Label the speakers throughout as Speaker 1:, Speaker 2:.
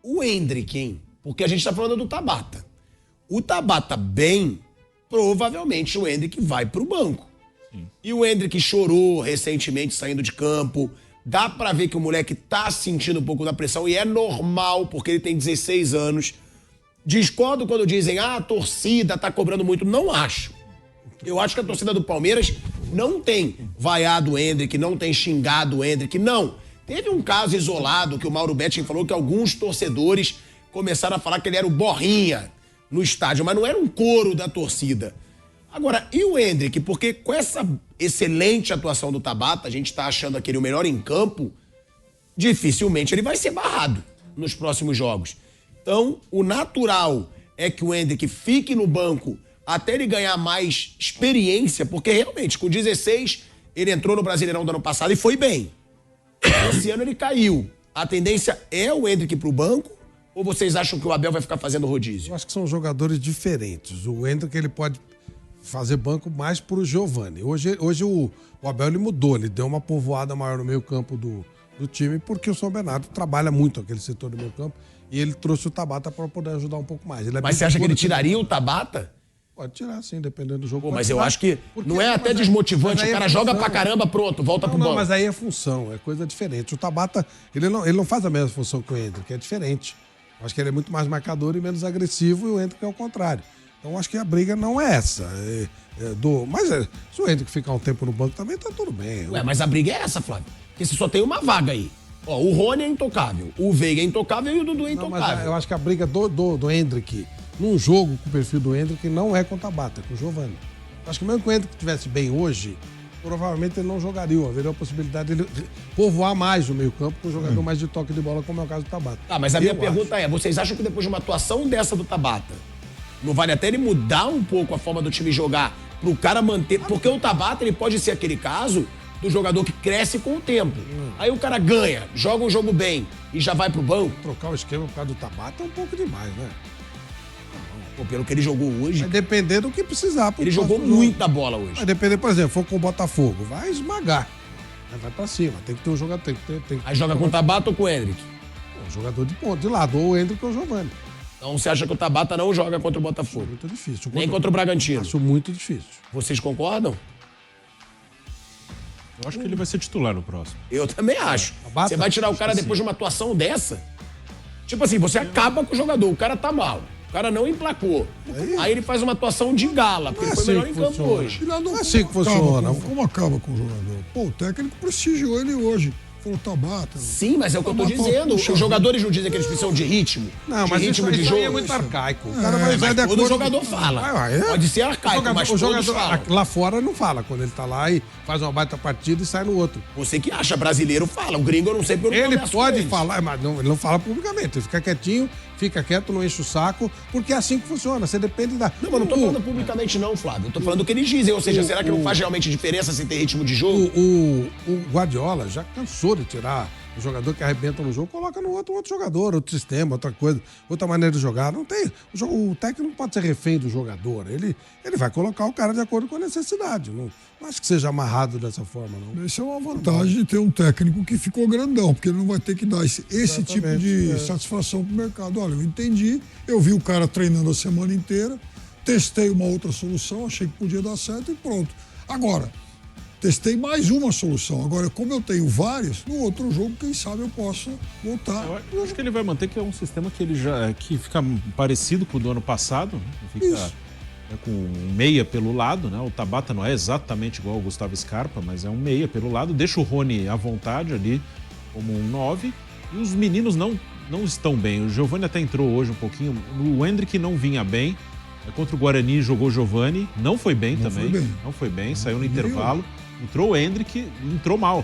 Speaker 1: O Endrick, hein? Porque a gente tá falando do Tabata. O Tabata bem, provavelmente o Endrick vai pro banco. Sim. E o Endrick chorou recentemente saindo de campo. Dá pra ver que o moleque tá sentindo um pouco da pressão e é normal, porque ele tem 16 anos. Discordo quando dizem, a torcida tá cobrando muito. Não acho. Eu acho que a torcida do Palmeiras não tem vaiado o Endrick, não tem xingado o Endrick, não. Teve um caso isolado que o Mauro Betting falou que alguns torcedores começaram a falar que ele era o Borrinha no estádio, mas não era um coro da torcida. Agora, e o Endrick? Porque com essa excelente atuação do Tabata, a gente tá achando aquele o melhor em campo, dificilmente ele vai ser barrado nos próximos jogos. Então, o natural é que o Endrick fique no banco até ele ganhar mais experiência, porque realmente, com 16, ele entrou no Brasileirão do ano passado e foi bem. Esse ano ele caiu. A tendência é o Endrick pro banco ou vocês acham que o Abel vai ficar fazendo rodízio?
Speaker 2: Eu acho que são jogadores diferentes. O Endrick ele pode fazer banco mais pro Giovani. Hoje o Abel ele mudou, ele deu uma povoada maior no meio campo do time, porque o São Bernardo trabalha muito aquele setor do meio campo e ele trouxe o Tabata para poder ajudar um pouco mais.
Speaker 1: Mas você acha que ele tiraria o Tabata?
Speaker 2: Pode tirar, sim, dependendo do jogo.
Speaker 1: Pô, mas eu acho que não é até desmotivante, o cara joga pra caramba, pronto, volta pro banco.
Speaker 2: Não, mas aí é função, é coisa diferente. O Tabata, ele não faz a mesma função que o Endrick, é diferente. Eu acho que ele é muito mais marcador e menos agressivo e o Endrick é o contrário. Então acho que a briga não é essa. Mas se o Endrick ficar um tempo no banco também tá tudo bem.
Speaker 1: Ué, mas a briga é essa, Flávio. Porque você só tem uma vaga aí. Ó, o Rony é intocável, o Veiga é intocável e o Dudu é intocável.
Speaker 2: Mas eu acho que a briga do Endrick, num jogo com o perfil do Endrick, não é com o Tabata, é com o Giovani. Acho que mesmo que o Endrick estivesse bem hoje, provavelmente ele não jogaria. Haveria a possibilidade de ele povoar mais o meio campo com um jogador mais de toque de bola, como é o caso do Tabata.
Speaker 1: Tá, mas a minha pergunta é, vocês acham que depois de uma atuação dessa do Tabata, não vale até ele mudar um pouco a forma do time jogar pro cara manter... Porque o Tabata, ele pode ser aquele caso do jogador que cresce com o tempo. Aí o cara ganha, joga um jogo bem e já vai pro banco.
Speaker 2: Trocar o esquema por causa do Tabata é um pouco demais, né?
Speaker 1: Pô, pelo que ele jogou hoje...
Speaker 2: Vai depender do que precisar.
Speaker 1: Ele jogou muita bola hoje.
Speaker 2: Vai depender, por exemplo, for com o Botafogo, vai esmagar. Vai pra cima, tem que ter um jogador... Tem que
Speaker 1: Aí joga com o Tabata ou com o Endrick?
Speaker 2: Um jogador de ponto, de lado, ou o Endrick ou o Giovani.
Speaker 1: Então você acha que o Tabata não joga contra o Botafogo?
Speaker 2: Muito difícil.
Speaker 1: Nem contra o Bragantino?
Speaker 2: Acho muito difícil.
Speaker 1: Vocês concordam?
Speaker 3: Eu acho que ele vai ser titular no próximo.
Speaker 1: Eu também acho. Você vai tirar o cara depois de uma atuação dessa? Tipo assim, você acaba com o jogador, o cara tá mal. O cara não emplacou. Aí ele faz uma atuação de gala, porque ele foi melhor em campo hoje.
Speaker 2: Não é assim que funciona.
Speaker 4: Como acaba com o jogador? Pô, o técnico prestigiou ele hoje. Falou Tabata.
Speaker 1: Sim, mas é o que eu tô dizendo. Os jogadores não dizem que eles precisam de ritmo.
Speaker 2: Não, mas
Speaker 1: ritmo
Speaker 2: isso
Speaker 1: de jogo.
Speaker 2: é muito arcaico. O cara vai
Speaker 1: mas todo jogador fala. Pode ser arcaico, mas todos falam.
Speaker 2: Lá fora não fala, quando ele tá lá e faz uma baita partida e sai no outro.
Speaker 1: Você que acha, brasileiro fala. O gringo eu não sei porque eu não
Speaker 2: Ele pode falar, mas não, ele não fala publicamente. Ele fica quietinho, fica quieto, não enche o saco, porque é assim que funciona. Você depende da...
Speaker 1: Não, mas não tô falando publicamente não, Flávio. Eu tô falando o que eles dizem. Ou seja, será que não faz realmente diferença se ter ritmo de jogo?
Speaker 2: O Guardiola já cansou de tirar o jogador que arrebenta no jogo, coloca no outro jogador, outro sistema, outra coisa, outra maneira de jogar. Não tem. O técnico não pode ser refém do jogador. Ele vai colocar o cara de acordo com a necessidade. Não acho que seja amarrado dessa forma, não.
Speaker 4: Isso é uma vantagem de ter um técnico que ficou grandão, porque ele não vai ter que dar esse tipo de satisfação pro mercado. Olha, eu entendi, eu vi o cara treinando a semana inteira, testei uma outra solução, achei que podia dar certo e pronto. Agora, testei mais uma solução. Agora, como eu tenho várias, no outro jogo, quem sabe eu posso voltar.
Speaker 3: Eu acho que ele vai manter, que é um sistema que ele que fica parecido com o do ano passado, né? Fica com um meia pelo lado, né? O Tabata não é exatamente igual ao Gustavo Scarpa, mas é um meia pelo lado. Deixa o Rony à vontade ali, como um 9. E os meninos não estão bem. O Giovani até entrou hoje um pouquinho. O Endrick não vinha bem. Contra o Guarani jogou o Giovani. Não foi bem também. Não foi bem, saiu no intervalo. Entrou o Endrick, entrou mal.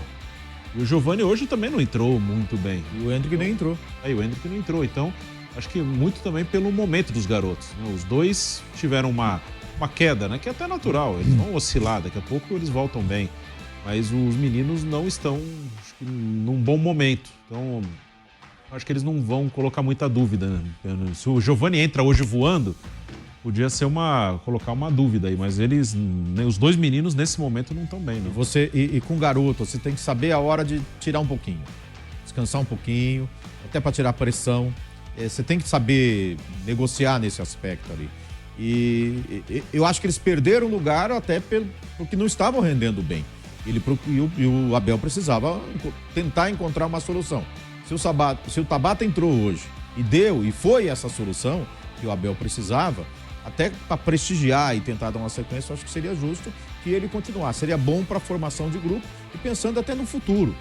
Speaker 3: E o Giovani hoje também não entrou muito bem.
Speaker 5: E o Endrick nem entrou.
Speaker 3: O Endrick não entrou. Então, acho que muito também pelo momento dos garotos, né? Os dois tiveram uma queda, né? Que é até natural. Eles vão oscilar, daqui a pouco eles voltam bem. Mas os meninos não estão, acho que, num bom momento. Então, acho que eles não vão colocar muita dúvida, né? Se o Giovani entra hoje voando, podia ser colocar uma dúvida aí, mas eles, os dois meninos nesse momento não estão bem, né?
Speaker 5: E com o garoto, você tem que saber a hora de tirar um pouquinho, descansar um pouquinho, até para tirar a pressão. você tem que saber negociar nesse aspecto ali. E eu acho que eles perderam lugar até porque não estavam rendendo bem. E o Abel precisava tentar encontrar uma solução. Se o Tabata entrou hoje e foi essa solução que o Abel precisava, até para prestigiar e tentar dar uma sequência, eu acho que seria justo que ele continuasse. Seria bom para a formação de grupo e pensando até no futuro.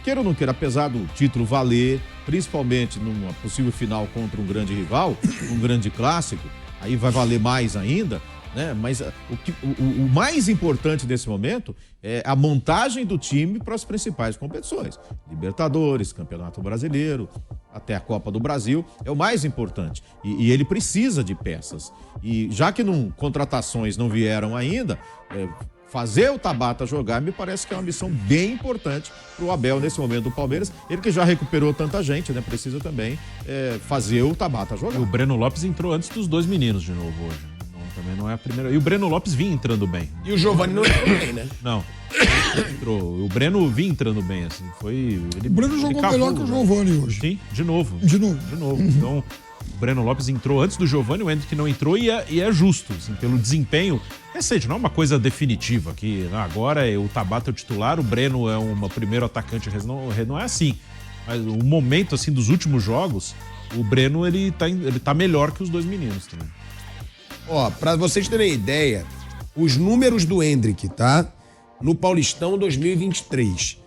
Speaker 5: Queira ou não queira, apesar do título valer, principalmente numa possível final contra um grande rival, um grande clássico, aí vai valer mais ainda, né? Mas o mais importante desse momento é a montagem do time para as principais competições. Libertadores, Campeonato Brasileiro, até a Copa do Brasil, é o mais importante. E ele precisa de peças. E já que contratações não vieram ainda, fazer o Tabata jogar me parece que é uma missão bem importante para o Abel nesse momento do Palmeiras. Ele que já recuperou tanta gente, né? Precisa também fazer o Tabata jogar.
Speaker 3: E o Breno Lopes entrou antes dos 2 meninos de novo hoje. Também não é a primeira. E o Breno Lopes vinha entrando bem.
Speaker 1: E o Giovani não entrou bem, né?
Speaker 3: Não. Entrou. O Breno vinha entrando bem, assim.
Speaker 4: O Breno jogou melhor que o Giovani hoje.
Speaker 3: Sim, de novo.
Speaker 4: De novo.
Speaker 3: Então, o Breno Lopes entrou antes do Giovani, o Hendrick não entrou e é justo, assim, pelo desempenho recente. Não é uma coisa definitiva que agora o Tabata é o titular, o Breno é um primeiro atacante. Não é assim. Mas o momento, assim, dos últimos jogos, o Breno, ele tá melhor que os 2 meninos também.
Speaker 1: Ó, pra vocês terem ideia, os números do Hendrick, tá? No Paulistão 2023.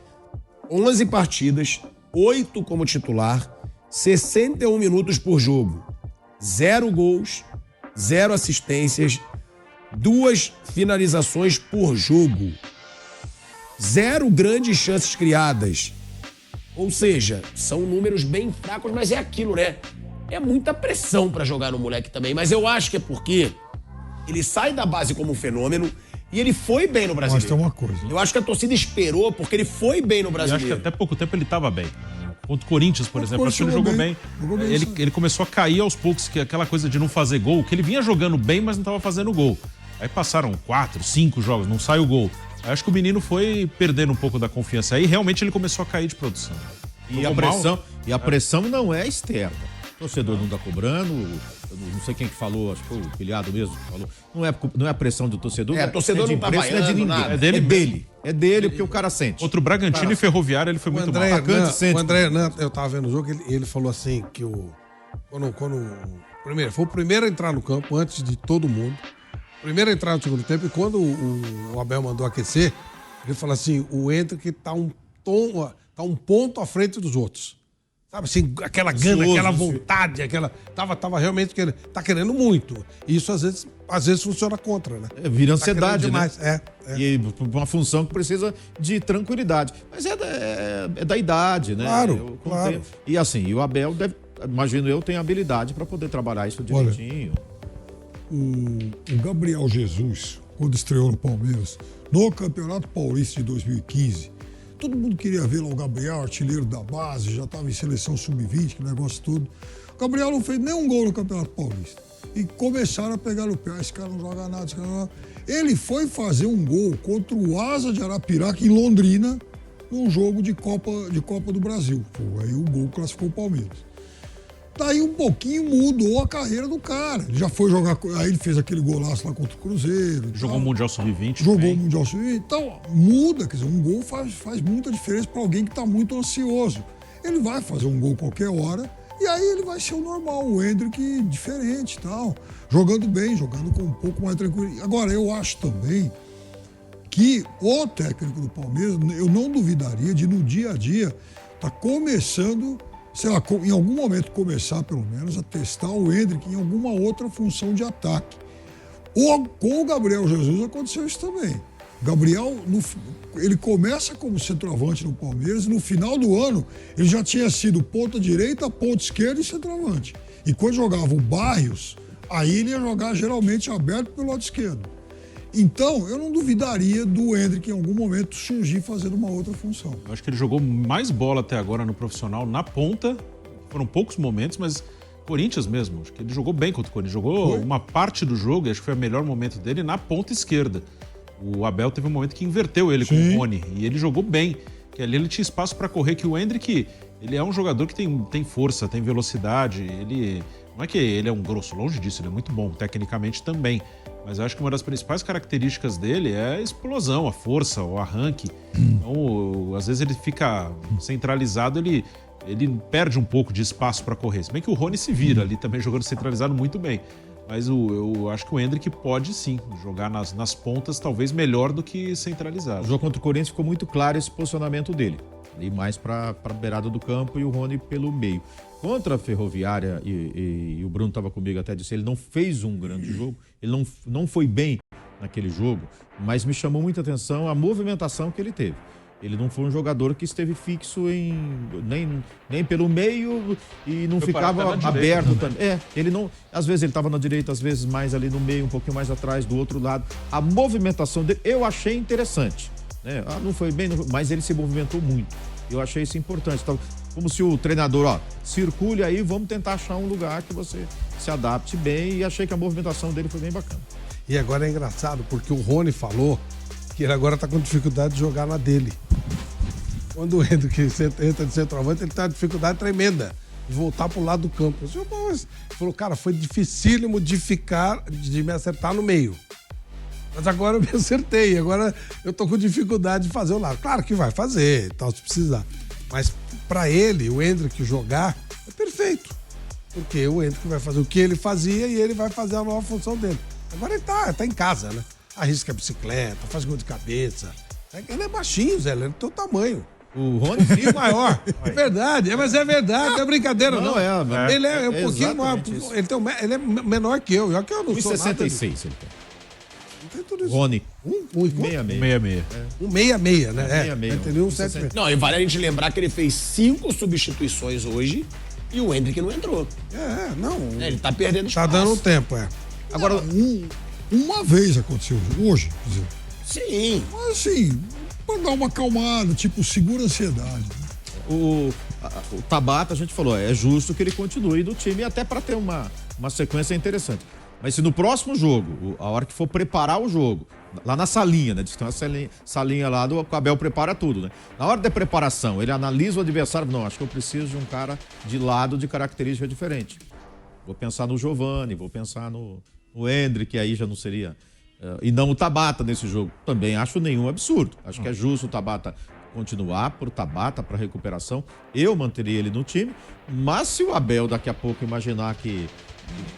Speaker 1: 11 partidas, 8 como titular, 61 minutos por jogo. 0 gols, 0 assistências, 2 finalizações por jogo. 0 grandes chances criadas. Ou seja, são números bem fracos, mas é aquilo, né? É muita pressão pra jogar no moleque também, mas eu acho que é porque ele sai da base como um fenômeno e ele foi bem no Brasileiro.
Speaker 4: Mas tem uma coisa.
Speaker 1: Eu acho que a torcida esperou porque ele foi bem no
Speaker 3: Eu
Speaker 1: Brasileiro.
Speaker 3: acho que até pouco tempo ele tava bem. Contra o Corinthians, por exemplo, acho que ele jogou bem. Ele começou a cair aos poucos, que aquela coisa de não fazer gol, que ele vinha jogando bem, mas não tava fazendo gol. Aí passaram 4, 5 jogos, não sai o gol. Aí acho que o menino foi perdendo um pouco da confiança. Aí realmente ele começou a cair de produção.
Speaker 5: E a pressão não é externa. O torcedor não tá cobrando, não sei quem que falou, acho que foi o Pilhado mesmo que falou. Não é a pressão do torcedor.
Speaker 1: O torcedor não tá vaiando,
Speaker 5: não é de ninguém.
Speaker 1: nada.
Speaker 5: É dele. É dele porque o cara sente.
Speaker 3: Outro Bragantino e Ferroviário, ele foi muito mal.
Speaker 2: O André, eu tava vendo o jogo, ele falou assim que foi o primeiro a entrar no campo antes de todo mundo. Primeiro a entrar no segundo tempo, e quando o Abel mandou aquecer, ele falou assim, o Hendrick tá um ponto à frente dos outros. Sabe assim, aquela gana, aquela vontade, tava realmente querendo, tá querendo muito. E isso às vezes funciona contra, né?
Speaker 5: Vira ansiedade,
Speaker 2: demais,
Speaker 5: né? E uma função que precisa de tranquilidade. Mas é da idade, né?
Speaker 2: Claro.
Speaker 5: E assim, o Abel imagino eu, tem habilidade para poder trabalhar isso direitinho.
Speaker 4: O Gabriel Jesus, quando estreou no Palmeiras, no Campeonato Paulista de 2015, todo mundo queria ver lá o Gabriel, artilheiro da base, já estava em seleção sub-20, que negócio todo. O Gabriel não fez nenhum gol no Campeonato Paulista. E começaram a pegar no pé. Esse cara não joga nada, esse cara não joga. Ele foi fazer um gol contra o Asa de Arapiraca, em Londrina, num jogo de Copa do Brasil. Aí o gol classificou o Palmeiras. Daí um pouquinho mudou a carreira do cara. Ele já foi jogar, aí ele fez aquele golaço lá contra o Cruzeiro.
Speaker 3: Jogou o Mundial Sub-20.
Speaker 4: Jogou o Mundial Sub-20. Então, muda, quer dizer, um gol faz muita diferença para alguém que está muito ansioso. Ele vai fazer um gol qualquer hora e aí ele vai ser o normal, o Hendrick diferente e tal. Jogando bem, jogando com um pouco mais tranquilo. Agora, eu acho também que o técnico do Palmeiras, eu não duvidaria de no dia a dia tá começando, sei lá, em algum momento começar pelo menos a testar o Hendrick em alguma outra função de ataque. Com o Gabriel Jesus aconteceu isso também. O Gabriel, ele começa como centroavante no Palmeiras e no final do ano ele já tinha sido ponta direita, ponta esquerda e centroavante. E quando jogava o Barrios, aí ele ia jogar geralmente aberto pelo lado esquerdo. Então, eu não duvidaria do Hendrick em algum momento surgir fazendo uma outra função.
Speaker 3: Eu acho que ele jogou mais bola até agora no profissional, na ponta. Foram poucos momentos, mas Corinthians mesmo. Acho que ele jogou bem contra o Corinthians. Jogou uma parte do jogo, e acho que foi o melhor momento dele, na ponta esquerda. O Abel teve um momento que inverteu ele com o Rony, e ele jogou bem. que ali ele tinha espaço para correr, que o Endrick, ele é um jogador que tem força, tem velocidade, ele... Não é que ele é um grosso, longe disso, ele é muito bom tecnicamente também. Mas eu acho que uma das principais características dele é a explosão, a força, o arranque. Então, às vezes ele fica centralizado, ele perde um pouco de espaço para correr. Se bem que o Rony se vira ali também jogando centralizado muito bem. Mas eu acho que o Endrick pode sim jogar nas pontas, talvez melhor do que centralizado.
Speaker 5: O jogo contra o Corinthians ficou muito claro esse posicionamento dele. Ali mais para a beirada do campo e o Rony pelo meio. Contra a Ferroviária, e o Bruno estava comigo até, disse, ele não fez um grande jogo, ele não foi bem naquele jogo, mas me chamou muita atenção a movimentação que ele teve. Ele não foi um jogador que esteve fixo nem pelo meio e não ficava aberto também. Ele não, às vezes ele estava na direita, às vezes mais ali no meio, um pouquinho mais atrás, do outro lado. A movimentação dele eu achei interessante, né? Não foi bem, mas ele se movimentou muito. Eu achei isso importante. Então, como se o treinador, circule aí, vamos tentar achar um lugar que você se adapte bem, e achei que a movimentação dele foi bem bacana.
Speaker 2: E agora é engraçado, porque o Rony falou que ele agora tá com dificuldade de jogar na dele. Quando o Endrick entra de centroavante, ele tem uma dificuldade tremenda de voltar pro lado do campo. Ele falou, cara, foi dificílimo de me acertar no meio. Mas agora eu me acertei, agora eu tô com dificuldade de fazer o lado. Claro que vai fazer, tal, se precisar. Mas pra ele, o Endrick jogar é perfeito. Porque o Endrick vai fazer o que ele fazia e ele vai fazer a nova função dele. Agora ele tá em casa, né? Arrisca a bicicleta, faz gol de cabeça. Ele é baixinho, Zé, ele é do teu tamanho.
Speaker 5: O Rony
Speaker 2: sim, maior. É verdade, mas é verdade, não é brincadeira, não. Ele é um pouquinho maior. Ele é menor que eu. Já que eu não sou nada.
Speaker 5: 1,66 ele tem. Rony.
Speaker 3: 1,66.
Speaker 2: 1,66, né?
Speaker 5: 1,66.
Speaker 1: Não, e vale a gente lembrar que ele fez 5 substituições hoje e o Endrick não entrou. Ele tá perdendo espaço.
Speaker 2: Tá dando um tempo,
Speaker 4: Agora, uma vez aconteceu hoje, quer dizer.
Speaker 1: Sim.
Speaker 4: Mas assim, pra dar uma acalmada, tipo, segura a ansiedade.
Speaker 5: O Tabata, a gente falou, é justo que ele continue do time, até para ter uma sequência interessante. Mas se no próximo jogo, a hora que for preparar o jogo, lá na salinha, né? Diz que tem uma salinha lá, o Abel prepara tudo, né? Na hora da preparação, ele analisa o adversário, não, acho que eu preciso de um cara de lado de característica diferente. Vou pensar no Giovani, vou pensar no Endrick, que aí já não seria... e não o Tabata nesse jogo. Também acho nenhum absurdo. Acho que é justo o Tabata continuar pro Tabata, para recuperação. Eu manteria ele no time, mas se o Abel daqui a pouco imaginar que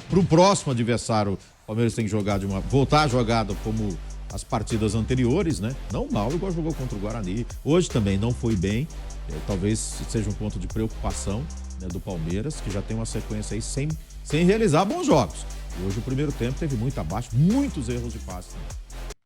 Speaker 5: pro próximo adversário o Palmeiras tem que jogar voltar a jogar como as partidas anteriores, né? Não mal, igual jogou contra o Guarani. Hoje também não foi bem. Talvez seja um ponto de preocupação, né, do Palmeiras, que já tem uma sequência aí sem realizar bons jogos. E hoje o primeiro tempo teve muito abaixo, muitos erros de passe. Né?